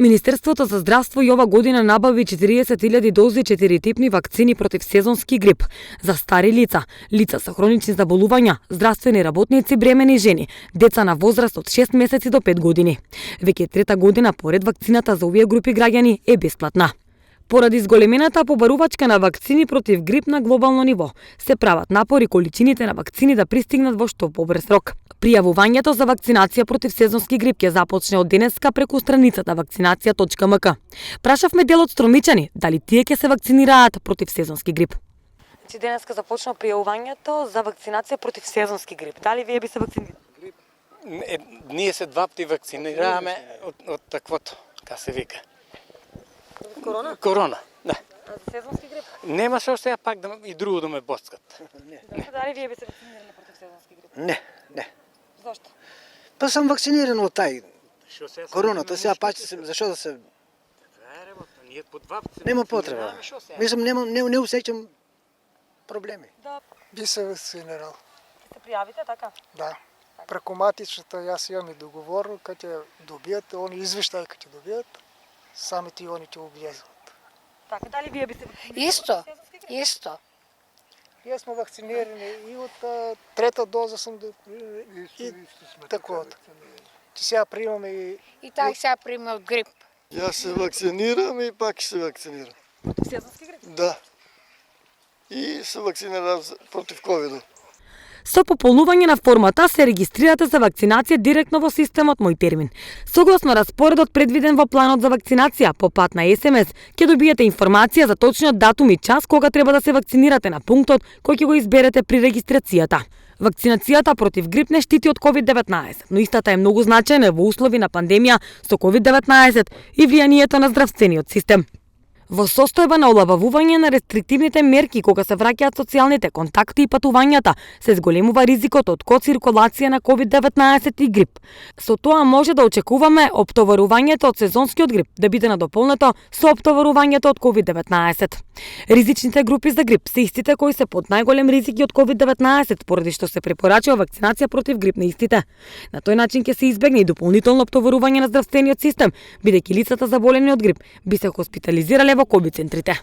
Министерството за здравство и ова година набави 40.000 дози 4-типни вакцини против сезонски грип за стари лица, лица со хронични заболувања, здравствени работници, бремени жени, деца на возраст од 6 месеци до 5 години. Веќе трета година поред вакцината за овие групи граѓани е бесплатна. Поради зголемената побарувачка на вакцини против грип на глобално ниво, се прават напори количините на вакцини да пристигнат во што побрз рок. Пријавувањето за вакцинација против сезонски грип ќе започне од денеска преку страницата vakcinacija.mk. Прашавме дел од стромичани дали тие ќе се вакцинираат против сезонски грип. Денеска започна пријавувањето за вакцинација против сезонски грип. Дали вие би се вакцинирали? Ние се два пати вакцинираме од таквото, ка се вика. Корона? Корона, да. А за сезонски грип? Нема што сега пак и друго да ме боскат. Дали вие би се вакцинирали против сезонски грип? Не. Зошто? Па сам вакциниран од тај короната, сега пак зашо да се нема потреба. Мислам не усеќам проблеми. Да. Би се вакцинирал. Се пријавите така? Да. Преку матичната јас имам и договор, кога ќе добијат, они извештај кога ќе добијат, самите они ќе облезат. Така, дали вие би се вакцинирали? Исто. Јас сме вакцинирани и од трета доза сум и таквото. Че сега примаме И так сега примал грип. Јас се вакцинирам и пак се вакцинирам. Против сезонски грип? Да. И се вакцинирам против ковид. Со пополнување на формата се регистрирате за вакцинација директно во системот Мој термин. Согласно распоредот предвиден во планот за вакцинација по пат на СМС, ќе добиете информација за точниот датум и час кога треба да се вакцинирате на пунктот кој ќе го изберете при регистрацијата. Вакцинацијата против грип не штити од COVID-19, но истата е многу значајна во услови на пандемија со COVID-19 и влијанието на здравствениот систем. Во состојба на олабавување на рестриктивните мерки кога се враќаат социјалните контакти и патувањата, се зголемува ризикот од коциркулација на COVID-19 и грип. Со тоа може да очекуваме оптоварувањето од сезонскиот грип да биде надополнето со оптоварувањето од COVID-19. Ризичните групи за грип се истите кои се под најголем ризик од COVID-19, поради што се препорачува вакцинација против грип на истите. На тој начин ќе се избегне и дополнително оптоварување на здравствениот систем, бидејќи лицата заболени од грип би се хоспитализирале во ковид центрите.